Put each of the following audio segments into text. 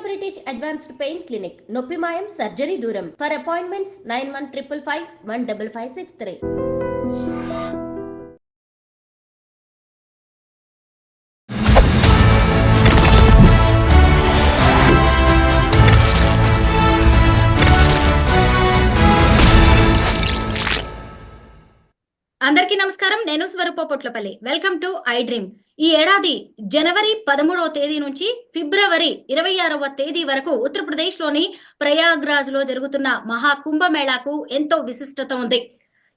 British advanced pain clinic, నొప్పి మాయం, surgery దూరం. For appointments 9155515563. అందరికీ నమస్కారం. నేను Swaroopa Potlapalli. Welcome to iDream. ఈ ఏడాది జనవరి 13వ తేదీ నుంచి ఫిబ్రవరి 26వ తేదీ వరకు ఉత్తరప్రదేశ్ లోని ప్రయాగ్రాజ్ లో జరుగుతున్న మహాకుంభమేళాకు ఎంతో విశిష్టత ఉంది.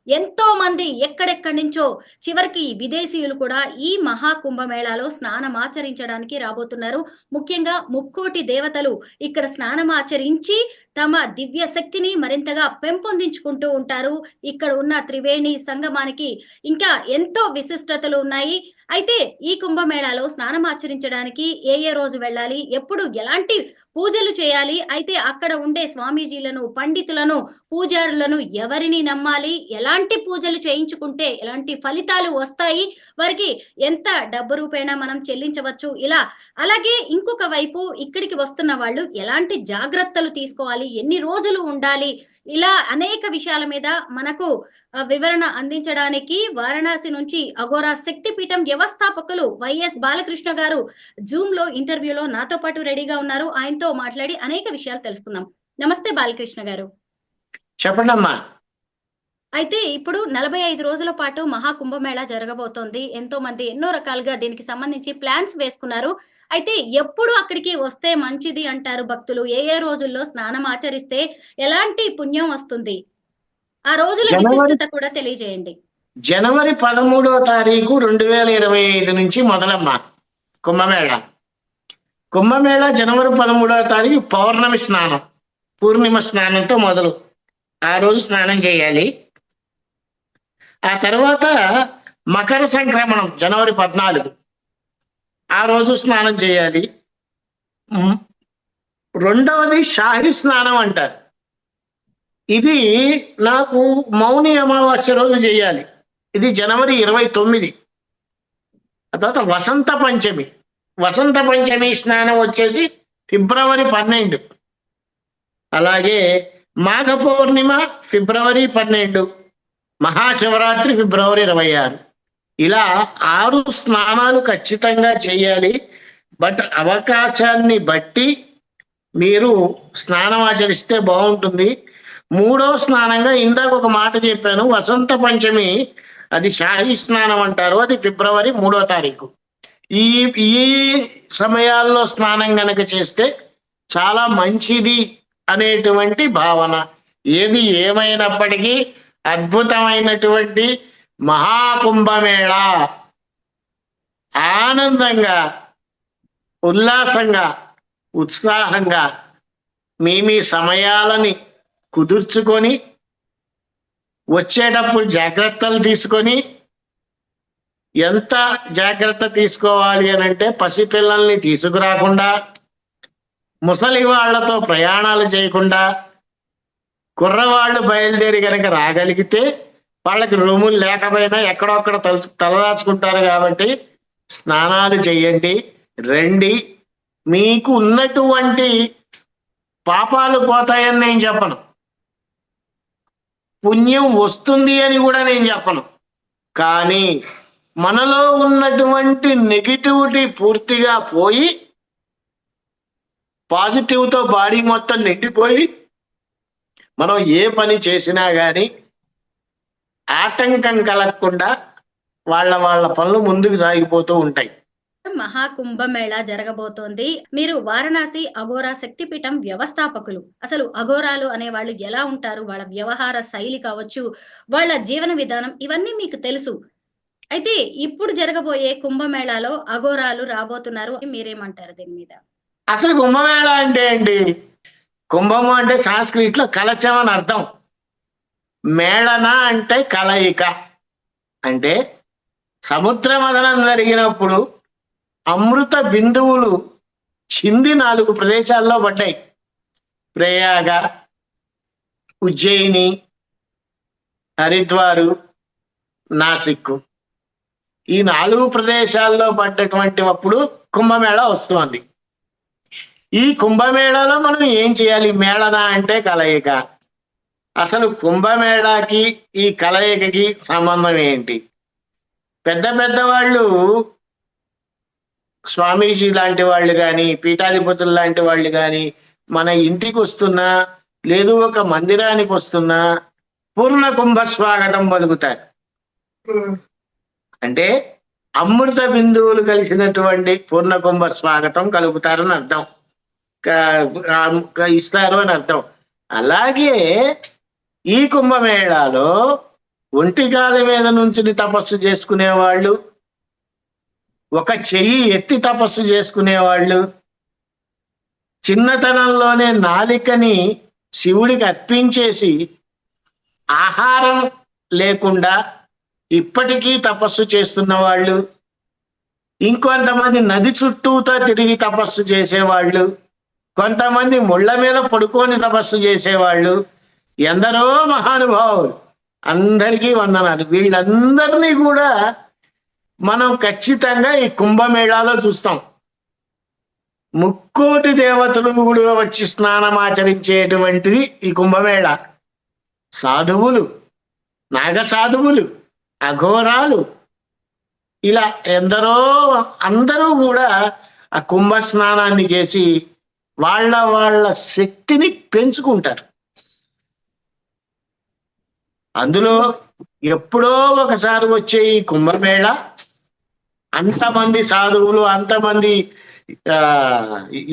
ఎంతో మంది ఎక్కడెక్కడి నుంచో, చివరికి విదేశీయులు కూడా ఈ మహాకుంభమేళాలో స్నానమాచరించడానికి రాబోతున్నారు. ముఖ్యంగా ముక్కోటి దేవతలు ఇక్కడ స్నానమాచరించి తమ దివ్య శక్తిని మరింతగా పెంపొందించుకుంటూ ఉంటారు. ఇక్కడ ఉన్న త్రివేణి సంగమానికి ఇంకా ఎంతో విశిష్టతలు ఉన్నాయి. అయితే ఈ కుంభమేళాలో స్నానమాచరించడానికి ఏ రోజు వెళ్ళాలి, ఎప్పుడు ఎలాంటి పూజలు చేయాలి, అయితే అక్కడ ఉండే స్వామీజీలను, పండితులను, పూజారులను ఎవరిని నమ్మాలి, ఎలాంటి పూజలు చేయించుకుంటే ఎలాంటి ఫలితాలు వస్తాయి, వారికి ఎంత డబ్బు రూపేణా మనం చెల్లించవచ్చు, ఇలా అలాగే ఇంకొక వైపు ఇక్కడికి వస్తున్న వాళ్ళు ఎలాంటి జాగ్రత్తలు తీసుకోవాలి, ఎన్ని రోజులు ఉండాలి, ఇలా అనేక విషయాల మీద మనకు వివరణ అందించడానికి వారణాసి నుంచి అఘోరా శక్తిపీఠం వ్యవస్థాపకులు వైఎస్ బాలకృష్ణ గారు జూమ్ లో ఇంటర్వ్యూలో నాతో పాటు రెడీగా ఉన్నారు. ఆయనతో మాట్లాడి అనేక విషయాలు తెలుసుకుందాం. నమస్తే బాలకృష్ణ గారు. చెప్పండి అమ్మా. అయితే ఇప్పుడు 45 రోజుల పాటు మహాకుంభమేళా జరగబోతోంది. ఎంతో మంది ఎన్నో రకాలుగా దీనికి సంబంధించి ప్లాన్స్ వేసుకున్నారు. అయితే ఎప్పుడు అక్కడికి వస్తే మంచిది అంటారు భక్తులు? ఏ రోజుల్లో స్నానం ఆచరిస్తే ఎలాంటి పుణ్యం వస్తుంది? ఆ రోజుల విశిష్టత కూడా తెలియజేయండి. జనవరి 13వ తారీఖు 2025 నుంచి మొదలమ్మా కుంభమేళ. కుంభమేళ జనవరి 13వ తారీఖు పౌర్ణమి స్నానం, పూర్ణిమ స్నానంతో మొదలు. ఆ రోజు స్నానం చేయాలి. ఆ తర్వాత మకర సంక్రమణం జనవరి 14, ఆ రోజు స్నానం చేయాలి. రెండవది షాహి స్నానం అంటారు. ఇది నాకు మౌని అమావాస్య రోజు చేయాలి. ఇది జనవరి 29. ఆ తర్వాత వసంత పంచమి. వసంత పంచమి స్నానం వచ్చేసి ఫిబ్రవరి 12. అలాగే మాఘ పౌర్ణిమ ఫిబ్రవరి 12, మహాశివరాత్రి ఫిబ్రవరి 26. ఇలా 6 స్నానాలు ఖచ్చితంగా చేయాలి. బట్ అవకాశాన్ని బట్టి మీరు స్నానం ఆచరిస్తే బాగుంటుంది. 3వ స్నానంగా ఇందాక ఒక మాట చెప్పాను, వసంత పంచమి, అది షాహీ స్నానం అంటారు. అది ఫిబ్రవరి 3వ తారీఖు. ఈ సమయాల్లో స్నానం గనక చేస్తే చాలా మంచిది అనేటువంటి భావన. ఏది ఏమైనప్పటికీ అద్భుతమైనటువంటి మహాకుంభమేళ ఆనందంగా, ఉల్లాసంగా, ఉత్సాహంగా మీ సమయాలని కుదుర్చుకొని వచ్చేటప్పుడు జాగ్రత్తలు తీసుకొని, ఎంత జాగ్రత్త తీసుకోవాలి అని అంటే పసిపిల్లల్ని తీసుకురాకుండా, ముసలి వాళ్లతో ప్రయాణాలు చేయకుండా, కుర్రవాళ్ళు బయలుదేరి కనుక రాగలిగితే వాళ్ళకి రూములు లేకపోయినా ఎక్కడొక్కడ తలదాచుకుంటారు. కాబట్టి స్నానాలు చేయండి, రండి. మీకు ఉన్నటువంటి పాపాలు పోతాయని నేను చెప్పను, పుణ్యం వస్తుంది అని కూడా నేను చెప్పను. కానీ మనలో ఉన్నటువంటి నెగిటివిటీ పూర్తిగా పోయి పాజిటివ్తో బాడీ మొత్తం నిండిపోయి మనం ఏ పని చేసినా కానీ ఆటంకం కలగకుండా వాళ్ళ పనులు ముందుకు సాగిపోతూ ఉంటాయి. మహాకుంభమేళా జరగబోతోంది. మీరు వారణాసి అఘోరా శక్తిపీఠం వ్యవస్థాపకులు. అసలు అఘోరాలు అనే వాళ్ళు ఎలా ఉంటారు, వాళ్ళ వ్యవహార శైలి కావచ్చు, వాళ్ళ జీవన విధానం, ఇవన్నీ మీకు తెలుసు. అయితే ఇప్పుడు జరగబోయే కుంభమేళాలో అఘోరాలు రాబోతున్నారు, మీరేమంటారు దీని మీద? అసలు కుంభమేళ అంటే ఏంటి? కుంభము అంటే సంస్కృతిలో కలశం అని అర్థం. మేళన అంటే కలయిక. అంటే సముద్ర మథనం జరిగినప్పుడు అమృత బిందువులు చింది 4 ప్రదేశాల్లో పడ్డాయి. ప్రయాగ, ఉజ్జయిని, హరిద్వారు, నాసిక్. ఈ 4 ప్రదేశాల్లో పడ్డటువంటి అప్పుడు కుంభమేళ వస్తుంది. ఈ కుంభమేళాలో మనం ఏం చేయాలి? మేళన అంటే కలయిక. అసలు కుంభమేళాకి ఈ కలయికకి సంబంధం ఏంటి? పెద్ద పెద్ద వాళ్ళు, స్వామీజీ లాంటి వాళ్ళు కానీ, పీఠాధిపతులు లాంటి వాళ్ళు కానీ మన ఇంటికి వస్తున్నా, లేదు ఒక మందిరానికి వస్తున్నా పూర్ణ కుంభ స్వాగతం పలుకుతారు. అంటే అమృత బిందువులు కలిసినటువంటి పూర్ణ కుంభ స్వాగతం కలుపుతారని అర్థం, ఇస్తారు అని అర్థం. అలాగే ఈ కుంభమేళాలో ఒంటికాల మీద నుంచి తపస్సు చేసుకునేవాళ్ళు, ఒక చెయ్యి ఎత్తి తపస్సు చేసుకునేవాళ్ళు, చిన్నతనంలోనే నాలికని శివుడికి అర్పించేసి ఆహారం లేకుండా ఇప్పటికీ తపస్సు చేస్తున్న వాళ్ళు, ఇంకొంతమంది నది చుట్టూతో తిరిగి తపస్సు చేసేవాళ్ళు, కొంతమంది ముళ్ళ మీద పడుకొని తపస్సు చేసేవాళ్ళు, ఎందరో మహానుభావులు, అందరికీ వందనాలు. వీళ్ళందరినీ కూడా మనం ఖచ్చితంగా ఈ కుంభమేళాలో చూస్తాం. ముక్కోటి దేవతలు కూడా వచ్చి స్నానం ఆచరించేటువంటిది ఈ కుంభమేళ. సాధువులు, నాగసాధువులు, అఘోరాలు, ఇలా ఎందరో, అందరూ కూడా ఆ కుంభ స్నానాన్ని చేసి వాళ్ళ శక్తిని పెంచుకుంటారు. అందులో ఎప్పుడో ఒకసారి వచ్చే ఈ కుంభమేళ అంతమంది సాధువులు, అంతమంది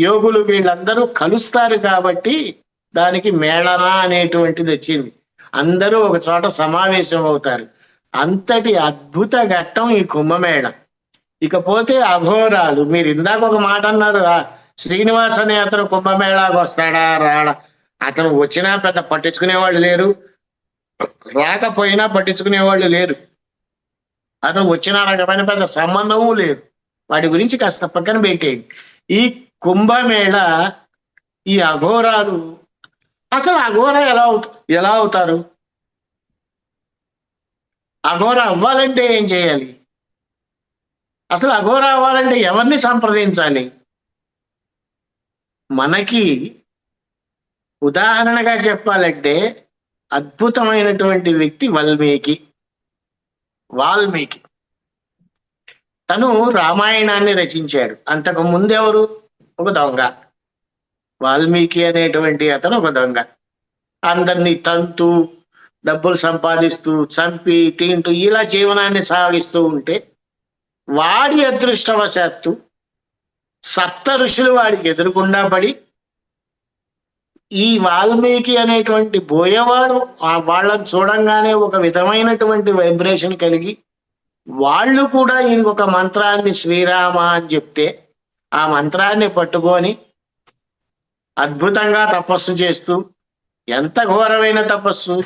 యోగులు వీళ్ళందరూ కలుస్తారు కాబట్టి దానికి మేళన అనేటువంటిది వచ్చింది. అందరూ ఒక చోట సమావేశం అవుతారు. అంతటి అద్భుత ఘట్టం ఈ కుంభమేళ. ఇకపోతే అఘోరాలు, మీరు ఇందాక ఒక మాట అన్నారు, శ్రీనివాస్ అనే అతను కుంభమేళాకు వస్తాడా రాడా? అతను వచ్చినా పెద్ద పట్టించుకునే వాళ్ళు లేరు, రాకపోయినా పట్టించుకునే వాళ్ళు లేరు. అతను వచ్చిన రకమైన పెద్ద సంబంధము లేదు. వాటి గురించి కాస్త పక్కన పెట్టేయండి. ఈ కుంభమేళ, ఈ అఘోరాలు, అసలు అఘోర ఎలా అవుతారు? అఘోర అవ్వాలంటే ఏం చేయాలి? అసలు అఘోర అవ్వాలంటే ఎవరిని సంప్రదించాలి? మనకి ఉదాహరణగా చెప్పాలంటే అద్భుతమైనటువంటి వ్యక్తి వాల్మీకి. తను రామాయణాన్ని రచించాడు. అంతకు ముందెవరు? ఒక దొంగ. వాల్మీకి అనేటువంటి అతను ఒక దొంగ. అందరినీ తంతు, డబ్బులు సంపాదిస్తూ, చంపి, తింటూ ఇలా జీవనాన్ని సాగిస్తూ ఉంటే వాడి అదృష్టవశాత్తు సప్త ఋషులు వాడికి ఎదురుకుండా పడి, ఈ వాల్మీకి అనేటువంటి బోయేవాడు వాళ్ళని చూడంగానే ఒక విధమైనటువంటి వైబ్రేషన్ కలిగి వాళ్ళు కూడా ఇంకొక మంత్రాన్ని శ్రీరామ అని చెప్తే ఆ మంత్రాన్ని పట్టుకొని అద్భుతంగా తపస్సు చేస్తూ, ఎంత ఘోరమైన తపస్సు!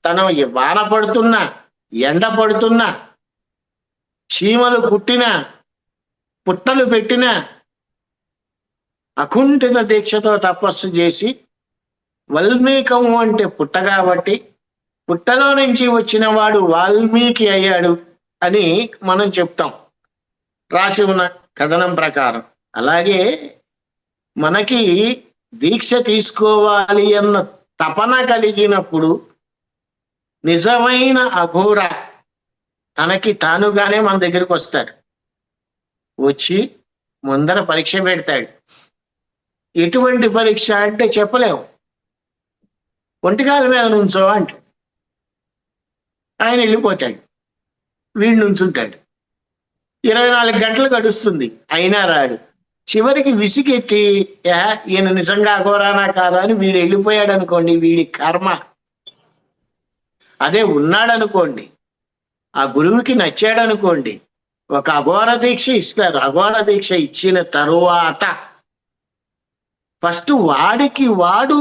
తను వాన పడుతున్నా, ఎండ పడుతున్నా, చీమలు పుట్టినా, పుట్టలు పెట్టినా అకుంఠిత దీక్షతో తపస్సు చేసి, వాల్మీకము అంటే పుట్ట కాబట్టి పుట్టలో నుంచి వచ్చిన వాడు వాల్మీకి అయ్యాడు అని మనం చెప్తాం రాసి ఉన్న కథనం ప్రకారం. అలాగే మనకి దీక్ష తీసుకోవాలి అన్న తపన కలిగినప్పుడు నిజమైన అఘోర తనకి తానుగానే మన దగ్గరికి వస్తాడు. వచ్చి ముందర పరీక్ష పెడతాడు. ఎటువంటి పరీక్ష అంటే చెప్పలేము. ఒంటికాల మీద నుంచో అంట, ఆయన వెళ్ళిపోతాడు, వీడు నుంచుంటాడు. 24 గంటలు గడుస్తుంది, అయినా రాడు. చివరికి విసిగెత్తి ఈయన నిజంగా అఘోరానా కాదా అని వీడు వెళ్ళిపోయాడు అనుకోండి, వీడి కర్మ. అదే ఉన్నాడనుకోండి, ఆ గురువుకి నచ్చాడనుకోండి, ఒక అఘోర దీక్ష ఇస్తారు. అఘోర దీక్ష ఇచ్చిన తరువాత ఫస్ట్ వాడికి వాడు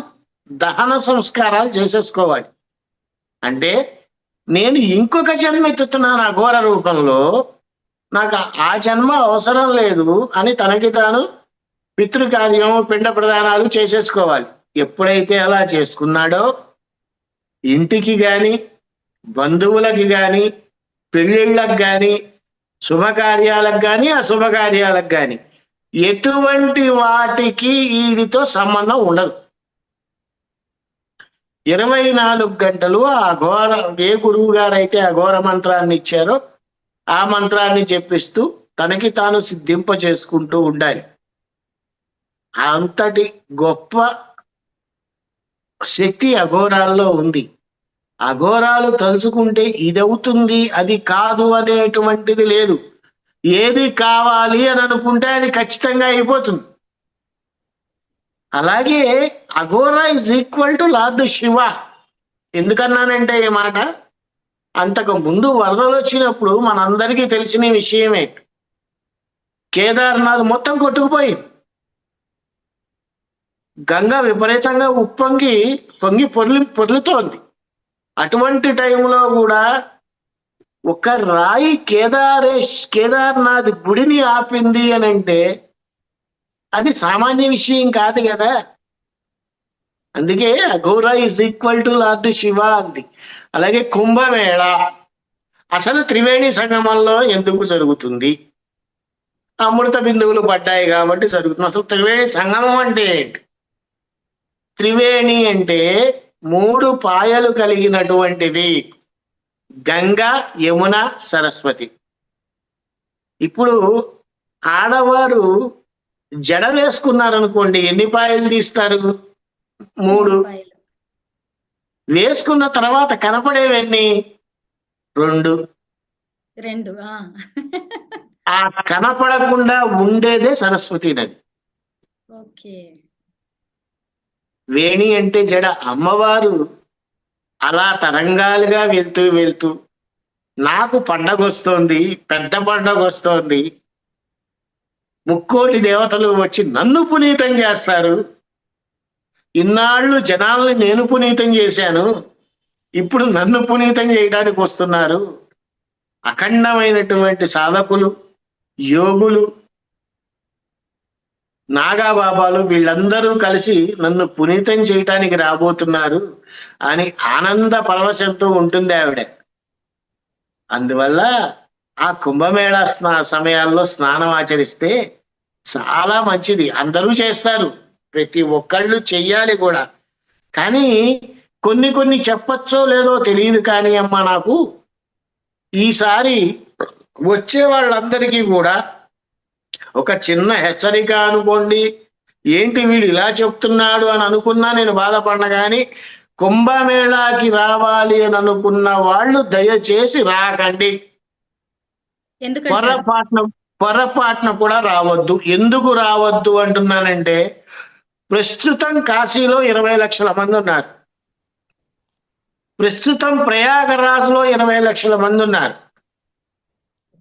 దహన సంస్కారాలు చేసేసుకోవాలి. అంటే నేను ఇంకొక జన్మ ఎత్తుతున్నాను అఘోర రూపంలో, నాకు ఆ జన్మ అవసరం లేదు అని తనకి తాను పితృకార్యం, పిండ ప్రదానాలు చేసేసుకోవాలి. ఎప్పుడైతే అలా చేసుకున్నాడో ఇంటికి గాని, బంధువులకి గాని, పెళ్ళిళ్ళకి గాని, శుభకార్యాలకు గాని, అశుభకార్యాలకు గాని ఎటువంటి వాటికి వీడితో సంబంధం ఉండదు. 24 గంటలు ఆ ఘోర, ఏ గురువు గారు అయితే ఆ ఘోర మంత్రాన్ని ఇచ్చారో ఆ మంత్రాన్ని చెప్పిస్తూ తనకి తాను సిద్ధింప చేసుకుంటూ ఉండాలి. అంతటి గొప్ప శక్తి అఘోరాల్లో ఉంది. అఘోరాలు తలుచుకుంటే ఇదవుతుంది అది కాదు అనేటువంటిది లేదు. ఏది కావాలి అని అనుకుంటే అది ఖచ్చితంగా అయిపోతుంది. అలాగే Aghora is equal to lord Shiva. ఎందుకన్నానంటే ఈ మాట, అంతకు ముందు వరదలు వచ్చినప్పుడు మనందరికీ తెలిసిన విషయమే, కేదార్నాథ్ మొత్తం కొట్టుకుపోయింది. గంగ విపరీతంగా పొంగి పొర్లుతోంది. అటువంటి టైంలో కూడా ఒక రాయి కేదార్నాథ్ గుడిని ఆపింది అని అంటే అది సామాన్య విషయం కాదు కదా. అందుకే Aghora is equal to lord Shiva అంది. అలాగే కుంభమేళ అసలు త్రివేణి సంగమంలో ఎందుకు జరుగుతుంది? అమృత బిందువులు పడ్డాయి కాబట్టి జరుగుతుంది. అసలు త్రివేణి సంగమం అంటే ఏంటి? త్రివేణి అంటే 3 పాయలు కలిగినటువంటిది, గంగా, యమున, సరస్వతి. ఇప్పుడు ఆడవారు జడ వేసుకున్నారనుకోండి, ఎన్ని పాయలు తీస్తారు? 3. వేసుకున్న తర్వాత కనపడేవన్నీ 2. ఆ కనపడకుండా ఉండేదే సరస్వతి నది. వేణి అంటే జడ. అమ్మవారు అలా తరంగాలుగా వెళ్తూ నాకు పండగ వస్తోంది, పెద్ద పండగ వస్తోంది, ముక్కోటి దేవతలు వచ్చి నన్ను పునీతం చేస్తారు, ఇన్నాళ్ళు జనాల్ని నేను పునీతం చేశాను, ఇప్పుడు నన్ను పునీతం చేయడానికి వస్తున్నారు, అఖండమైనటువంటి సాధకులు, యోగులు, నాగాబాబాలు వీళ్ళందరూ కలిసి నన్ను పునీతం చేయటానికి రాబోతున్నారు అని ఆనంద పరవశంతో ఉంటుంది ఆవిడ. అందువల్ల ఆ కుంభమేళా సమయాల్లో స్నానం ఆచరిస్తే చాలా మంచిది. అందరూ చేస్తారు, ప్రతి ఒక్కళ్ళు చెయ్యాలి కూడా. కానీ కొన్ని చెప్పచ్చో లేదో తెలియదు. కానీ అమ్మ, నాకు ఈసారి వచ్చే వాళ్ళందరికీ కూడా ఒక చిన్న హెచ్చరిక అనుకోండి. ఏంటి వీడు ఇలా చెప్తున్నాడు అని అనుకున్నా నేను బాధపడిన, కానీ కుంభమేళాకి రావాలి అని అనుకున్న వాళ్ళు దయచేసి రాకండి. పొరపాటున కూడా రావద్దు. ఎందుకు రావద్దు అంటున్నానంటే, ప్రస్తుతం కాశీలో 20 లక్షల మంది ఉన్నారు, ప్రస్తుతం ప్రయాగరాజ్లో 20 లక్షల మంది ఉన్నారు.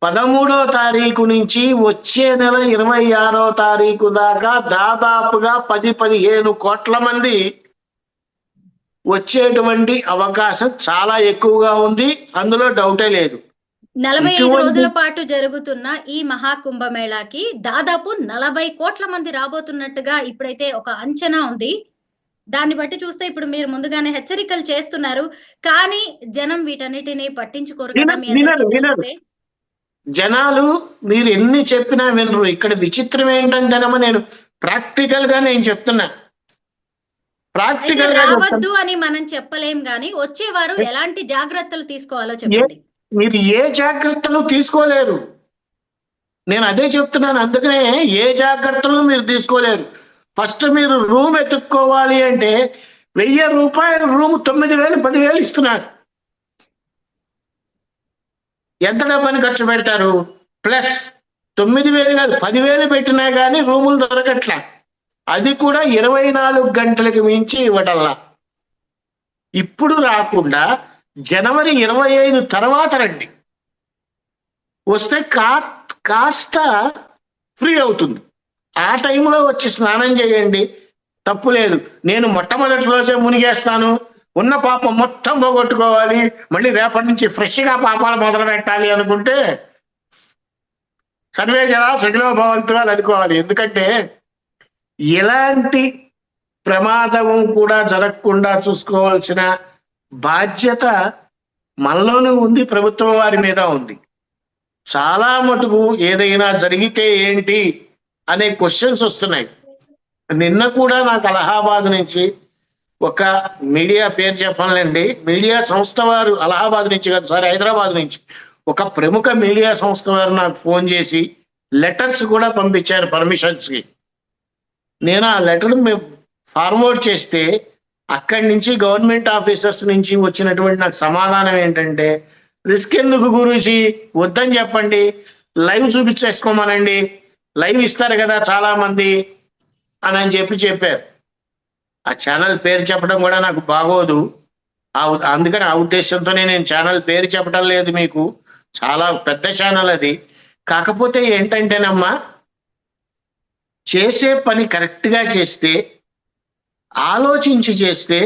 13వ తారీఖు నుంచి వచ్చే నెల 26వ తారీఖు దాకా దాదాపుగా 10-15 కోట్ల మంది వచ్చేటువంటి అవకాశం చాలా ఎక్కువగా ఉంది. అందులో డౌటే లేదు. 45 రోజుల పాటు జరుగుతున్న ఈ మహాకుంభమేళాకి దాదాపు 40 కోట్ల మంది రాబోతున్నట్టుగా ఇప్పుడైతే ఒక అంచనా ఉంది. దాన్ని బట్టి చూస్తే ఇప్పుడు మీరు ముందుగానే హెచ్చరికలు చేస్తున్నారు, కానీ జనం వీటన్నిటిని పట్టించుకోరు కదా. మీ అందరికీ తెలిసిందే, జనాలు మీరు ఎన్ని చెప్పినా వినరు. ఇక్కడ విచిత్రం ఏంటంటేనమ్మా, నేను ప్రాక్టికల్ గా నేను చెప్తున్నా, ప్రాక్టికల్ గా రావద్దు అని మనం చెప్పలేం, గానీ వచ్చేవారు ఎలాంటి జాగ్రత్తలు తీసుకోవాలో చెప్పండి. మీరు ఏ జాగ్రత్తలు తీసుకోలేరు, నేను అదే చెప్తున్నాను. అందుకనే ఏ జాగ్రత్తలు మీరు తీసుకోలేరు. ఫస్ట్ మీరు రూమ్ ఎత్తుక్కోవాలి అంటే 1000 రూపాయలు రూమ్ 9000, 10,000 ఇస్తున్నారు. ఎంత డబ్బని ఖర్చు పెడతారు? ప్లస్ 9,000 కాదు 10,000 పెట్టినా కానీ రూములు దొరకట్లా. అది కూడా 24 గంటలకు మించి ఇవ్వటల్లా. ఇప్పుడు రాకుండా జనవరి 25 తర్వాత రండి, వస్తే కాస్త ఫ్రీ అవుతుంది. ఆ టైంలో వచ్చి స్నానం చేయండి, తప్పు లేదు. నేను మొట్టమొదటి రోజే మునిగేస్తాను, ఉన్న పాపం మొత్తం పోగొట్టుకోవాలి, మళ్ళీ రేపటి నుంచి ఫ్రెష్గా పాపాలు మొదలు పెట్టాలి అనుకుంటే సర్వే జనా సుఖినో భవంతు అని అనుకోవాలి. ఎందుకంటే ఎలాంటి ప్రమాదము కూడా జరగకుండా చూసుకోవాల్సిన బాధ్యత మనలోనూ ఉంది, ప్రభుత్వం వారి మీద ఉంది. చాలా మటుకు ఏదైనా జరిగితే ఏంటి, అనే క్వశ్చన్స్ వస్తున్నాయి. నిన్న కూడా నాకు అలహాబాద్ నుంచి ఒక మీడియా పేరు చెప్పాలండి, మీడియా సంస్థ వారు, అలహాబాద్ నుంచి కాదు సారీ హైదరాబాద్ నుంచి ఒక ప్రముఖ మీడియా సంస్థ వారు నాకు ఫోన్ చేసి లెటర్స్ కూడా పంపించారు పర్మిషన్స్ కి. నేను ఆ లెటర్ ఫార్వర్డ్ చేస్తే అక్కడి నుంచి గవర్నమెంట్ ఆఫీసర్స్ నుంచి వచ్చినటువంటి నాకు సమాధానం ఏంటంటే, రిస్క్ ఎందుకు గురూజీ, వద్దని చెప్పండి, లైవ్ చూపించేసుకోమనండి, లైవ్ ఇస్తారు కదా చాలా మంది అని చెప్పారు. ఆ ఛానల్ పేరు చెప్పడం కూడా నాకు బాగోదు, అందుకని ఆ ఉద్దేశంతోనే నేను ఛానల్ పేరు చెప్పడం లేదు. మీకు చాలా పెద్ద ఛానల్ అది. కాకపోతే ఏంటంటేనమ్మా, చేసే పని కరెక్ట్ గా చేస్తే, ఆలోచించి చేస్తే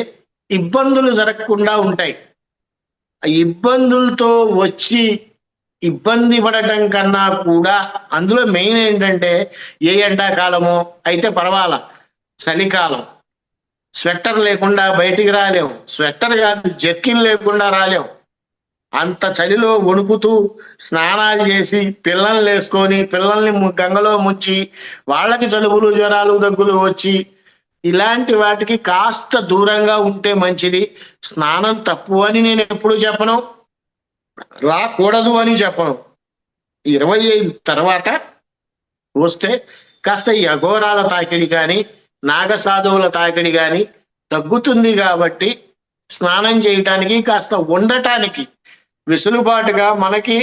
ఇబ్బందులు జరగకుండా ఉంటాయి. ఇబ్బందులతో వచ్చి ఇబ్బంది పడటం కన్నా కూడా అందులో మెయిన్ ఏంటంటే, ఏ ఎండాకాలమో అయితే పర్వాలా, చలికాలం స్వెట్టర్ లేకుండా బయటికి రాలేం, స్వెట్టర్ కాదు జర్కిన్ లేకుండా రాలేం. అంత చలిలో వణుకుతూ స్నానాలు చేసి పిల్లల్ని వేసుకొని పిల్లల్ని గంగలో ముంచి వాళ్ళకి జలుబులు జ్వరాలు దగ్గులు వచ్చి ఇలాంటి వాటికి కాస్త దూరంగా ఉంటే మంచిది. స్నానం తప్పు అని నేను ఎప్పుడు చెప్పను, రాకూడదు అని చెప్పను. 25 తర్వాత వస్తే కాస్త ఈ అఘోరాల తాకిడి కానీ నాగసాధువుల తాకిడి కానీ తగ్గుతుంది. కాబట్టి స్నానం చేయటానికి కాస్త ఉండటానికి వెసులుబాటుగా మనకి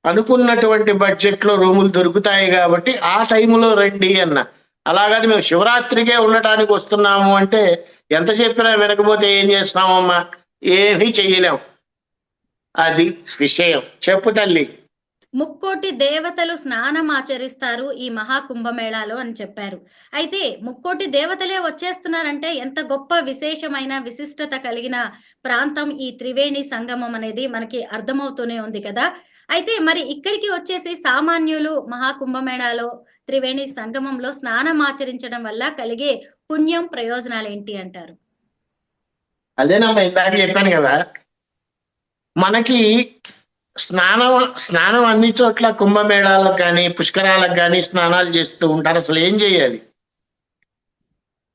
అనుకున్నటువంటి బడ్జెట్లో రూములు దొరుకుతాయి కాబట్టి ఆ టైంలో రండి అన్న. అలాగని మేము శివరాత్రికే ఉండటానికి వస్తున్నాము అంటే ఎంత చెప్పినా వినకపోతే ఏం చేస్తామమ్మా, ఏమీ చెయ్యలేం. అది విషయం. చెప్పు తల్లి. ముక్కోటి దేవతలు స్నానం ఆచరిస్తారు ఈ మహాకుంభమేళాలో అని చెప్పారు. అయితే ముక్కోటి దేవతలే వచ్చేస్తున్నారంటే ఎంత గొప్ప విశేషమైన విశిష్టత కలిగిన ప్రాంతం ఈ త్రివేణి సంగమం అనేది మనకి అర్థమవుతూనే ఉంది కదా. అయితే మరి ఇక్కడికి వచ్చేసి సామాన్యులు మహాకుంభమేళాలో త్రివేణి సంగమంలో స్నానం ఆచరించడం వల్ల కలిగే పుణ్యం ప్రయోజనాలు ఏంటి అంటారు? అదేనమ్మా ఇందాక చెప్పాను కదా, మనకి స్నానం అన్ని చోట్ల కుంభమేళాలకు కానీ పుష్కరాలకు కానీ స్నానాలు చేస్తూ ఉంటారు. అసలు ఏం చేయాలి?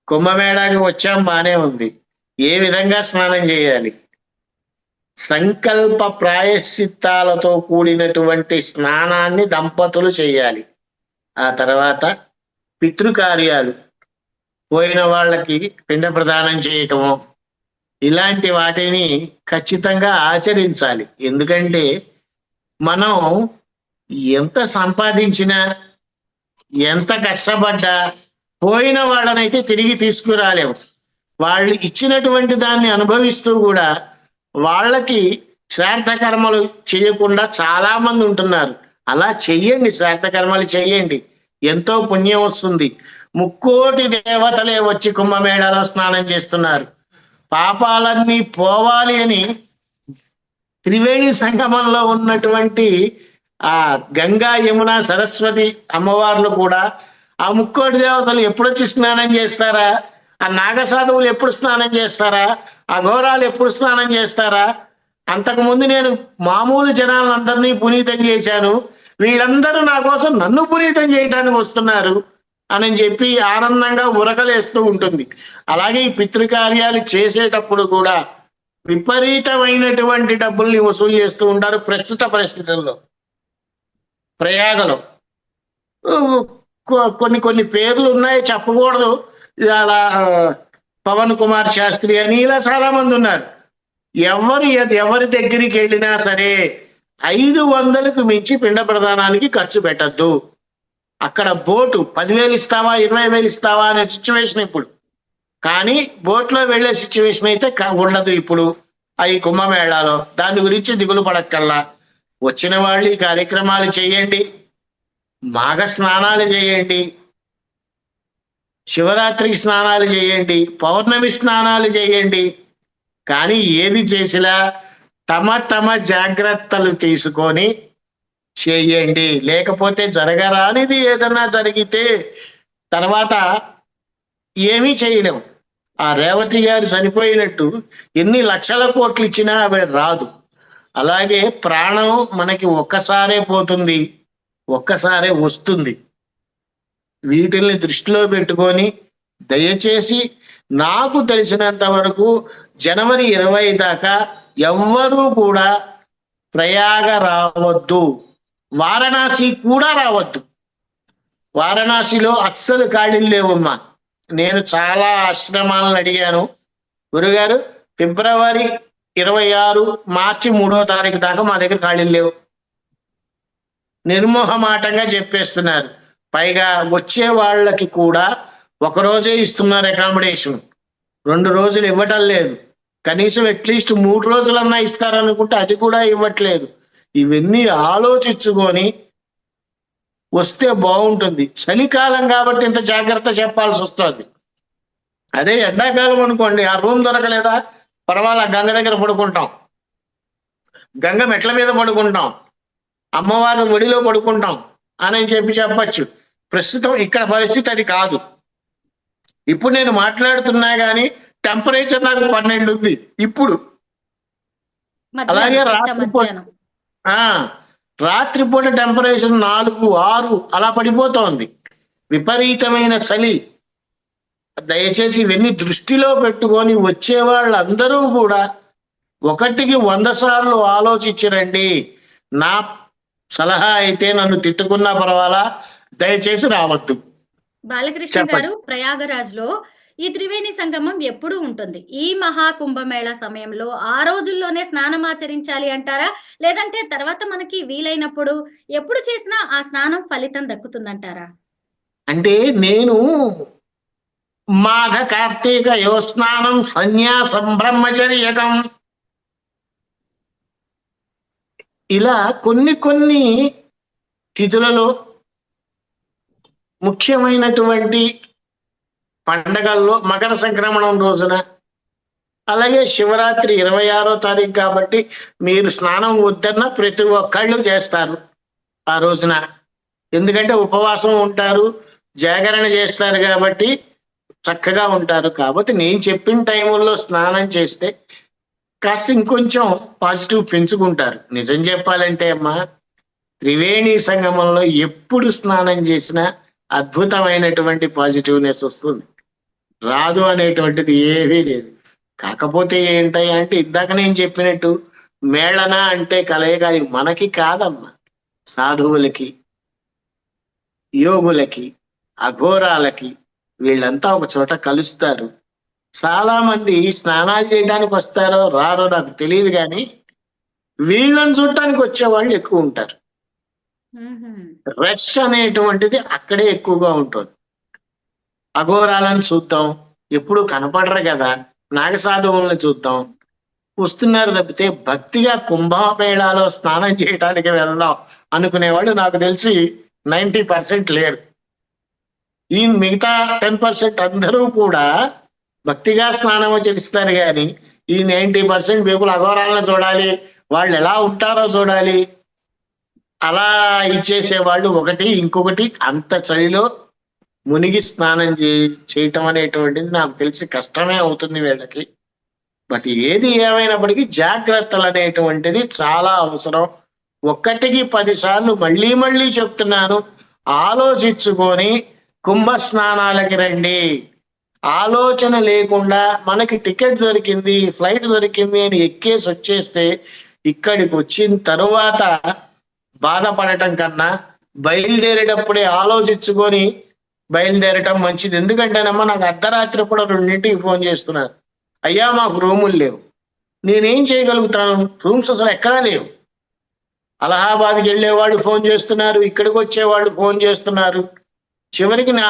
కుంభమేళాకి వచ్చాం బానే ఉంది, ఏ విధంగా స్నానం చేయాలి? సంకల్ప ప్రాయశ్చిత్తాలతో కూడినటువంటి స్నానాన్ని దంపతులు చేయాలి. ఆ తర్వాత పితృకార్యాలు, పోయిన వాళ్ళకి పిండ ప్రదానం చేయటము, ఇలాంటి వాటిని ఖచ్చితంగా ఆచరించాలి. ఎందుకంటే మనం ఎంత సంపాదించినా ఎంత కష్టపడ్డా పోయిన వాళ్ళనైతే తిరిగి తీసుకురాలేము. వాళ్ళు ఇచ్చినటువంటి దాన్ని అనుభవిస్తూ కూడా వాళ్ళకి శ్రాద్ధ కర్మలు చేయకుండా చాలా మంది ఉంటున్నారు. అలా చెయ్యండి, శ్రాద్ధ కర్మలు చెయ్యండి, ఎంతో పుణ్యం వస్తుంది. ముక్కోటి దేవతలే వచ్చి కుంభమేళాలో స్నానం చేస్తున్నారు. పాపాలన్నీ పోవాలి అని త్రివేణి సంగమంలో ఉన్నటువంటి ఆ గంగా యమున సరస్వతి అమ్మవార్లు కూడా ఆ ముక్కోటి దేవతలు ఎప్పుడొచ్చి స్నానం చేస్తారా, ఆ నాగసాధువులు ఎప్పుడు స్నానం చేస్తారా, ఆ ఘోరాలు ఎప్పుడు స్నానం చేస్తారా? అంతకుముందు నేను మామూలు జనాలందరినీ పునీతం చేశాను, వీళ్ళందరూ నా కోసం నన్ను పునీతం చేయడానికి వస్తున్నారు అని చెప్పి ఆనందంగా ఉరకలేస్తూ ఉంటుంది. అలాగే ఈ పితృకార్యాలు చేసేటప్పుడు కూడా విపరీతమైనటువంటి డబ్బుల్ని వసూలు చేస్తూ ఉంటారు. ప్రస్తుత పరిస్థితుల్లో ప్రయాగలో కొన్ని పేర్లు ఉన్నాయి, చెప్పకూడదు. అలా పవన్ కుమార్ శాస్త్రి అని ఇలా చాలా మంది ఉన్నారు. ఎవరి దగ్గరికి వెళ్ళినా సరే 500కు మించి పిండ ప్రదానానికి ఖర్చు పెట్టద్దు. అక్కడ బోటు 10,000 ఇస్తావా 20,000 ఇస్తావా అనే సిచ్యువేషన్ ఇప్పుడు. కానీ బోట్లో వెళ్లే సిచ్యువేషన్ అయితే ఉండదు ఇప్పుడు ఈ కుంభమేళాలో. దాని గురించి దిగులు పడక్కల్లా. వచ్చిన వాళ్ళు ఈ కార్యక్రమాలు చేయండి, మాఘ స్నానాలు చేయండి, శివరాత్రికి స్నానాలు చేయండి, పౌర్ణమి స్నానాలు చేయండి. కానీ ఏది చేసినా తమ జాగ్రత్తలు తీసుకొని చేయండి. లేకపోతే జరగరానిది ఏదన్నా జరిగితే తర్వాత ఏమీ చేయలేం. ఆ రేవతి గారు చనిపోయినట్టు ఎన్ని లక్షల కోట్లు ఇచ్చినా అవి రాదు. అలాగే ప్రాణం మనకి ఒక్కసారే పోతుంది, ఒక్కసారే వస్తుంది. వీటిల్ని దృష్టిలో పెట్టుకొని దయచేసి నాకు తెలిసినంత వరకు జనవరి 20 దాకా ఎవ్వరూ కూడా ప్రయాగ రావద్దు, వారణాసి కూడా రావద్దు. వారణాసిలో అస్సలు ఖాళీలు లేవమ్మా. నేను చాలా ఆశ్రమాలను అడిగాను, గురుగారు ఫిబ్రవరి 26 మార్చి 3వ తారీఖు దాకా మా దగ్గర ఖాళీలు లేవు, నిర్మోహమాటంగా చెప్పేస్తున్నారు. పైగా వచ్చే వాళ్ళకి కూడా ఒకరోజే ఇస్తున్నారు అకామిడేషన్, 2 రోజులు ఇవ్వటం లేదు. కనీసం అట్లీస్ట్ 3 రోజులన్నా ఇస్తారనుకుంటే అది కూడా ఇవ్వట్లేదు. ఇవన్నీ ఆలోచించుకొని వస్తే బాగుంటుంది. చలికాలం కాబట్టి ఇంత జాగ్రత్త చెప్పాల్సి వస్తుంది. అదే ఎండాకాలం అనుకోండి, ఆ రూమ్ దొరకలేదా పర్వాలా, గంగ దగ్గర పడుకుంటాం, గంగ మెట్ల మీద పడుకుంటాం, అమ్మవారి ఒడిలో పడుకుంటాం అని చెప్పచ్చు. ప్రస్తుతం ఇక్కడ పరిస్థితి అది కాదు. ఇప్పుడు నేను మాట్లాడుతున్నా గానీ టెంపరేచర్ నాకు 12 ఉంది ఇప్పుడు. అలాగే రాత్రిపూట టెంపరేచర్ 4, 6 అలా పడిపోతోంది. విపరీతమైన చలి. దయచేసి ఇవన్నీ దృష్టిలో పెట్టుకొని వచ్చే వాళ్ళందరూ కూడా 1కి 100 సార్లు ఆలోచించరండి. నా సలహా అయితే, నన్ను తిట్టుకున్నా పర్వాలా, దయచేసి రావద్దు. బాలకృష్ణ గారు, ప్రయాగరాజ్ లో ఈ త్రివేణి సంగమం ఎప్పుడు ఉంటుంది? ఈ మహాకుంభమేళ సమయంలో ఆ రోజుల్లోనే స్నానం ఆచరించాలి అంటారా, లేదంటే తర్వాత మనకి వీలైనప్పుడు ఎప్పుడు చేసినా ఆ స్నానం ఫలితం దక్కుతుందంటారా? అంటే నేను మాఘ కార్తీక యోస్నానం సన్యాసం బ్రహ్మచర్యకం ఇలా కొన్ని తిథులలో ముఖ్యమైనటువంటి పండగల్లో మకర సంక్రమణం రోజున, అలాగే శివరాత్రి 26వ తారీఖు కాబట్టి మీరు స్నానం వద్దన్న ప్రతి ఒక్కళ్ళు చేస్తారు ఆ రోజున. ఎందుకంటే ఉపవాసం ఉంటారు, జాగరణ చేస్తారు కాబట్టి చక్కగా ఉంటారు. కాబట్టి నేను చెప్పిన టైముల్లో స్నానం చేస్తే కాస్త ఇంకొంచెం పాజిటివ్ పెంచుకుంటారు. నిజం చెప్పాలంటే అమ్మా, త్రివేణి సంగమంలో ఎప్పుడు స్నానం చేసినా అద్భుతమైనటువంటి పాజిటివ్నెస్ వస్తుంది, రాదు అనేటువంటిది ఏమీ లేదు. కాకపోతే ఏంటయ్యా అంటే, ఇందాక నేను చెప్పినట్టు మేళన అంటే కలయిక, అది మనకి కాదమ్మా, సాధువులకి, యోగులకి, అఘోరాలకి, వీళ్ళంతా ఒక చోట కలుస్తారు. చాలా మంది స్నానాలు చేయడానికి వస్తారో రారో నాకు తెలియదు, కానీ వీళ్ళని చూడటానికి వచ్చే వాళ్ళు ఎక్కువ ఉంటారు. రష్ అనేటువంటిది అక్కడే ఎక్కువగా ఉంటుంది. అఘోరాలను చూద్దాం, ఎప్పుడు కనపడరు కదా, నాగసాధువులను చూద్దాం, వస్తున్నారు తప్పితే భక్తిగా కుంభమేళాలో స్నానం చేయడానికి వెళ్దాం అనుకునేవాళ్ళు నాకు తెలిసి 90% లేరు. ఈ మిగతా 10% అందరూ కూడా భక్తిగా స్నానం చేస్తారు, కానీ ఈ 90% పీపుల్ అఘోరాలను చూడాలి, వాళ్ళు ఎలా ఉంటారో చూడాలి, అలా ఇచ్చేసేవాళ్ళు. ఒకటి, ఇంకొకటి అంత చలిలో మునిగి స్నానం చేయటం అనేటువంటిది నాకు తెలిసి కష్టమే అవుతుంది వీళ్ళకి. బట్ ఏది ఏమైనప్పటికీ జాగ్రత్తలు అనేటువంటిది చాలా అవసరం. 1కి 10 సార్లు మళ్ళీ చెప్తున్నాను, ఆలోచించుకొని కుంభ స్నానాలకి రండి. ఆలోచన లేకుండా మనకి టికెట్ దొరికింది, ఫ్లైట్ దొరికింది అని ఎక్కేసి వచ్చేస్తే ఇక్కడికి వచ్చిన తరువాత బాధపడటం కన్నా బయలుదేరేటప్పుడే ఆలోచించుకొని బయలుదేరటం మంచిది. ఎందుకంటేనమ్మా, నాకు అర్ధరాత్రి కూడా 2ంటికి ఫోన్ చేస్తున్నారు, అయ్యా మాకు రూములు లేవు. నేనేం చేయగలుగుతాను? రూమ్స్ అసలు ఎక్కడా లేవు. అలహాబాద్కి వెళ్ళేవాళ్ళు ఫోన్ చేస్తున్నారు, ఇక్కడికి వచ్చేవాళ్ళు ఫోన్ చేస్తున్నారు. చివరికి నా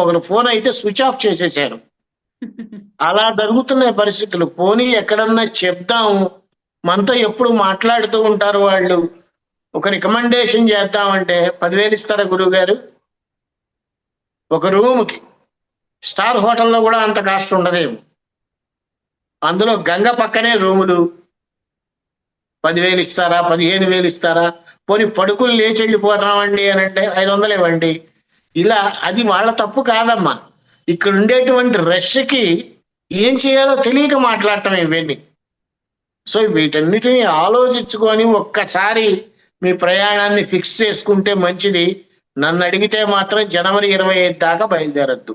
ఒకరు ఫోన్ అయితే స్విచ్ ఆఫ్ చేసేసారు. అలా జరుగుతున్నాయి పరిస్థితులు. పోనీ ఎక్కడన్నా చెప్దాము, మనతో ఎప్పుడు మాట్లాడుతూ ఉంటారు వాళ్ళు. ఒక రికమెండేషన్ చేద్దామంటే 10,000 ఇస్తారా గురువు గారు? ఒక రూమ్కి స్టార్ హోటల్లో కూడా అంత కాస్ట్ ఉండదేమో. అందులో గంగ పక్కనే రూములు, 10,000 ఇస్తారా, 15,000 ఇస్తారా? పోనీ పడుకులు లేచి వెళ్ళిపోతామండి అని అంటే 500 ఇవ్వండి. ఇలా అది వాళ్ళ తప్పు కాదమ్మా. ఇక్కడ ఉండేటువంటి రష్కి ఏం చేయాలో తెలియక మాట్లాడటం ఇవన్నీ. సో వీటన్నిటిని ఆలోచించుకొని ఒక్కసారి మీ ప్రయాణాన్ని ఫిక్స్ చేసుకుంటే మంచిది. నన్ను అడిగితే మాత్రం జనవరి 25 దాకా బయలుదేరద్దు.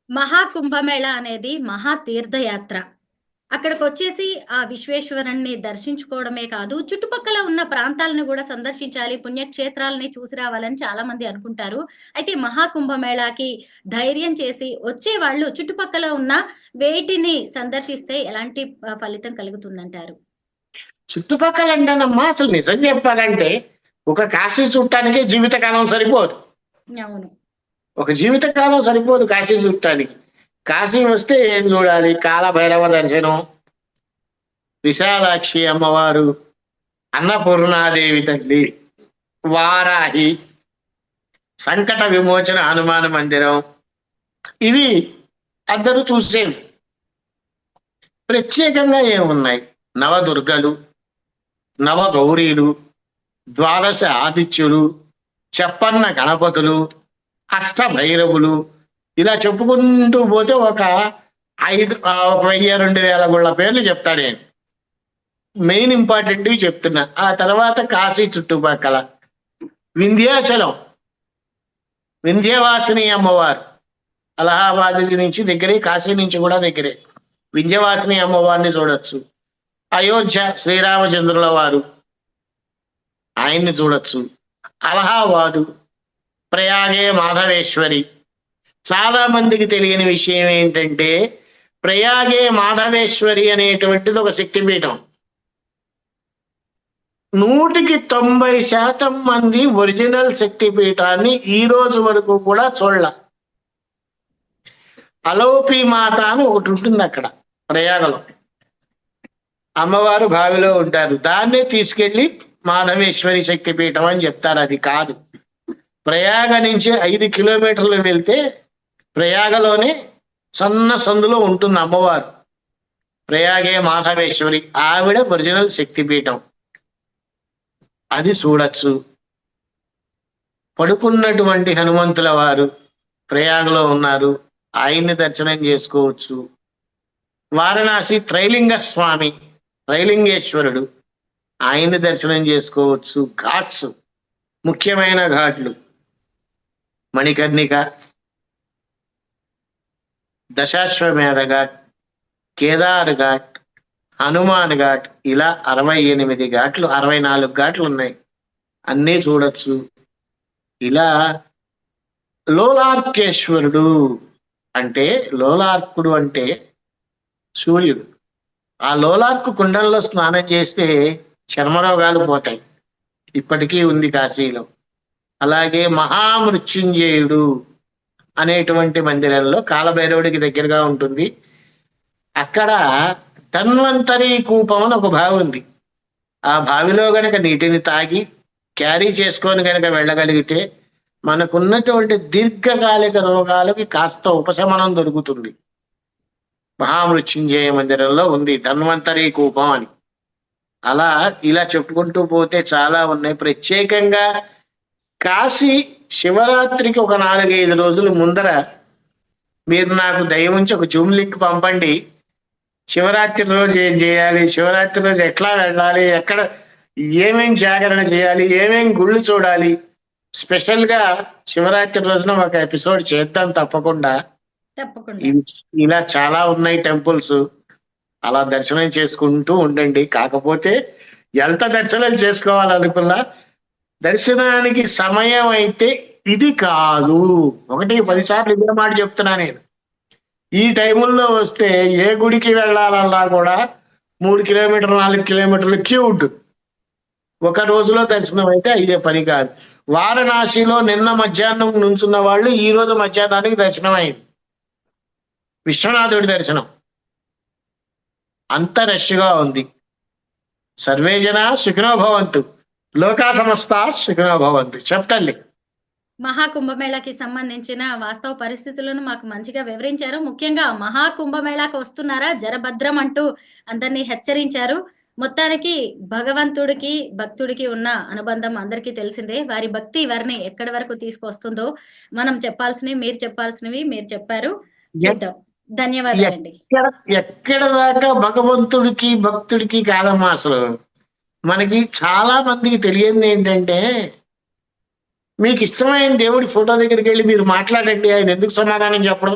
మహాకుంభమేళ అనేది మహా తీర్థయాత్ర. అక్కడికి వచ్చేసి ఆ విశ్వేశ్వరుణ్ణి దర్శించుకోవడమే కాదు, చుట్టుపక్కల ఉన్న ప్రాంతాలను కూడా సందర్శించాలి, పుణ్యక్షేత్రాలని చూసి రావాలని చాలా మంది అనుకుంటారు. అయితే మహాకుంభమేళాకి ధైర్యం చేసి వచ్చే వాళ్ళు చుట్టుపక్కల ఉన్న వేటిని సందర్శిస్తే ఎలాంటి ఫలితం కలుగుతుందంటారు? చుట్టుపక్కల అంటేనమ్మా అసలు నిజం చెప్పాలంటే ఒక కాశీ చుట్టానికే జీవితకాలం సరిపోదు. అవును. ఒక జీవితకాలం సరిపోదు కాశీ చుట్టానికి. కాశీ వస్తే ఏం చూడాలి? కాలభైరవ దర్శనం, విశాలాక్షి అమ్మవారు, అన్నపూర్ణాదేవి తల్లి, వారాహి, సంకట విమోచన హనుమాన మందిరం, ఇవి అందరూ చూసేవి. ప్రత్యేకంగా ఏమున్నాయి? నవదుర్గలు, నవగౌరీలు, ద్వాదశ ఆదిత్యులు, చెప్పన్న గణపతులు, అష్టభైరవులు, ఇలా చెప్పుకుంటూ పోతే ఒక 1000-2000 గుళ్ళ పేర్లు చెప్తా నేను. మెయిన్ ఇంపార్టెంట్వి చెప్తున్నా. ఆ తర్వాత కాశీ చుట్టుపక్కల వింధ్యాచలం, వింధ్యవాసిని అమ్మవారు అలహాబాద్ నుంచి దగ్గరే, కాశీ నుంచి కూడా దగ్గరే. వింధ్యవాసిని అమ్మవారిని చూడొచ్చు. అయోధ్య శ్రీరామచంద్రుల వారు, ఆయన్ని చూడొచ్చు. అలహాబాదు, ప్రయాగే మాధవేశ్వరి. చాలా మందికి తెలియని విషయం ఏంటంటే ప్రయాగే మాధవేశ్వరి అనేటువంటిది ఒక శక్తిపీఠం. 100% మంది ఒరిజినల్ శక్తిపీఠాన్ని ఈ రోజు వరకు కూడా చూడల. అలోపి మాత అని ఒకటి ఉంటుంది అక్కడ ప్రయాగలో. అమ్మవారు బావిలో ఉంటారు. దాన్నే తీసుకెళ్లి మాధవేశ్వరి శక్తిపీఠం అని చెప్తారు. అది కాదు. ప్రయాగ నుంచి 5 కిలోమీటర్లు వెళ్తే ప్రయాగలోనే సన్న సందులో ఉంటుంది అమ్మవారు. ప్రయాగే మాధవేశ్వరి, ఆవిడ ఒరిజినల్ శక్తిపీఠం. అది చూడొచ్చు. పడుకున్నటువంటి హనుమంతుల వారు ప్రయాగలో ఉన్నారు, ఆయన్ని దర్శనం చేసుకోవచ్చు. వారణాసి త్రైలింగ స్వామి, త్రైలింగేశ్వరుడు, ఆయన్ని దర్శనం చేసుకోవచ్చు. ఘాట్స్, ముఖ్యమైన ఘాట్లు మణికర్ణిక, దశాశ్వమేధ ఘాట్, కేదార్ ఘాట్, హనుమాన్ ఘాట్, ఇలా 68 ఘాట్లు, 64 ఘాట్లు ఉన్నాయి. అన్నీ చూడొచ్చు. ఇలా లోలార్కేశ్వరుడు అంటే, లోలార్కుడు అంటే సూర్యుడు. ఆ లోలార్కు కుండంలో స్నానం చేస్తే చర్మరోగాలు పోతాయి. ఇప్పటికీ ఉంది కాశీలో. అలాగే మహామృత్యుంజయుడు అనేటువంటి మందిరంలో, కాలభైరవుడికి దగ్గరగా ఉంటుంది, అక్కడ ధన్వంతరి కూపం అని ఒక బావి ఉంది. ఆ బావిలో గనక నీటిని తాగి క్యారీ చేసుకొని గనక వెళ్ళగలిగితే మనకున్నటువంటి దీర్ఘకాలిక రోగాలకి కాస్త ఉపశమనం దొరుకుతుంది. మహామృత్యుంజయ మందిరంలో ఉంది ధన్వంతరి కూపం అని. అలా ఇలా చెప్పుకుంటూ పోతే చాలా ఉన్నాయి. ప్రత్యేకంగా కాశీ శివరాత్రికి ఒక 4-5 రోజుల ముందర మీరు నాకు దయ ఉంచి ఒక జూమ్ లింక్ పంపండి. శివరాత్రి రోజు ఏం చేయాలి, శివరాత్రి రోజు ఎట్లా వెళ్ళాలి, ఎక్కడ ఏమేం జాగరణ చేయాలి, ఏమేం గుళ్ళు చూడాలి, స్పెషల్ గా శివరాత్రి రోజున ఒక ఎపిసోడ్ చేద్దాం తప్పకుండా. ఇలా చాలా ఉన్నాయి టెంపుల్స్. అలా దర్శనం చేసుకుంటూ ఉండండి. కాకపోతే ఎంత దర్శనం చేసుకోవాలనుకున్నా దర్శనానికి సమయం అయితే ఇది కాదు. 1-10 సార్లు ఇదే మాట చెప్తున్నా నేను. ఈ టైముల్లో వస్తే ఏ గుడికి వెళ్ళాలన్నా కూడా 3 కిలోమీటర్లు 4 కిలోమీటర్లు క్యూ ఉంటుంది. ఒక రోజులో దర్శనం అయితే ఇదే పని కాదు. వారణాసిలో నిన్న మధ్యాహ్నం నుంచున్న వాళ్ళు ఈ రోజు మధ్యాహ్నానికి దర్శనం అయింది. విశ్వనాథుడి దర్శనం అంత రష్గా ఉంది. సర్వే జన సుఖినో భవంతు, లోకా సమస్త సుఖినో భవంతు. చెప్తండి. మహాకుంభమేళాకి సంబంధించిన వాస్తవ పరిస్థితులను మాకు మంచిగా వివరించారు. ముఖ్యంగా మహాకుంభమేళాకి వస్తున్నారా జరభద్రం అంటూ అందరినీ హెచ్చరించారు. మొత్తానికి భగవంతుడికి భక్తుడికి ఉన్న అనుబంధం అందరికీ తెలిసిందే. వారి భక్తి వారిని ఎక్కడి వరకు తీసుకొస్తుందో మనం చెప్పాల్సినవి మీరు చెప్పాల్సినవి మీరు చెప్పారు. చూద్దాం. ధన్యవాదాలండి. ఎక్కడ దాకా భగవంతుడికి భక్తుడికి కాదమ్మా. అసలు మనకి చాలా మందికి తెలియంది ఏంటంటే మీకు ఇష్టమైన దేవుడి ఫోటో దగ్గరికి వెళ్ళి మీరు మాట్లాడండి, ఆయన ఎందుకు సమాధానం చెప్పడం?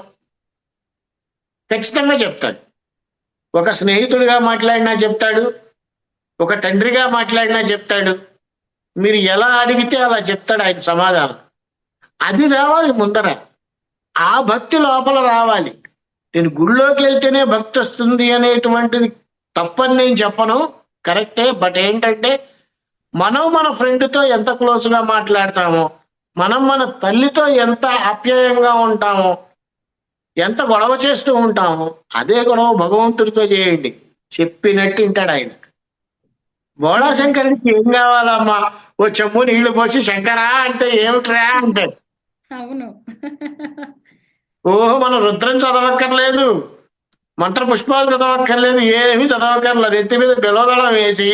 ఖచ్చితంగా చెప్తాడు. ఒక స్నేహితుడిగా మాట్లాడినా చెప్తాడు, ఒక తండ్రిగా మాట్లాడినా చెప్తాడు. మీరు ఎలా అడిగితే అలా చెప్తాడు ఆయన సమాధానం. అది రావాలి ముందర, ఆ భక్తి లోపల రావాలి. నేను గుళ్ళోకి వెళ్తేనే భక్తి వస్తుంది అనేటువంటిది తప్పని నేను చెప్పను, కరెక్టే. బట్ ఏంటంటే మనం మన ఫ్రెండ్తో ఎంత క్లోజ్గా మాట్లాడతామో, మనం మన తల్లితో ఎంత ఆప్యాయంగా ఉంటామో, ఎంత గొడవ చేస్తూ ఉంటామో, అదే గొడవ భగవంతుడితో చేయండి, చెప్పినట్టు వింటాడు ఆయన. బోళా శంకరుడికి ఏం కావాలమ్మా? ఓ చెమ్ము నీళ్లు పోసి శంకరా అంటే ఏమిట్రా అంటాడు. అవును. ఓహో, మనం రుద్రం చదవక్కర్లేదు, మంత్ర పుష్పాలు చదవక్కర్లేదు, ఏమి చదవక్కర్లేదు. ఎత్తి మీద బిలవదళం వేసి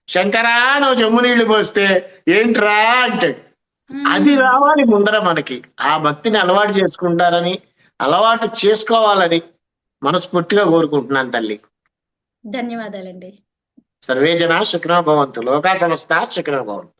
శంకరా నువ్వు చెమ్ము నీళ్లు పోస్తే ఏంట్రా అంటాడు. అది రావాలి ముందర మనకి. ఆ భక్తిని అలవాటు చేసుకుంటారని, అలవాటు చేసుకోవాలని మనస్ఫూర్తిగా కోరుకుంటున్నాను తల్లి. ధన్యవాదాలండి. సర్వే జనా సుఖినో భవంతు, లోకా సమస్తా సుఖినో భవంతు.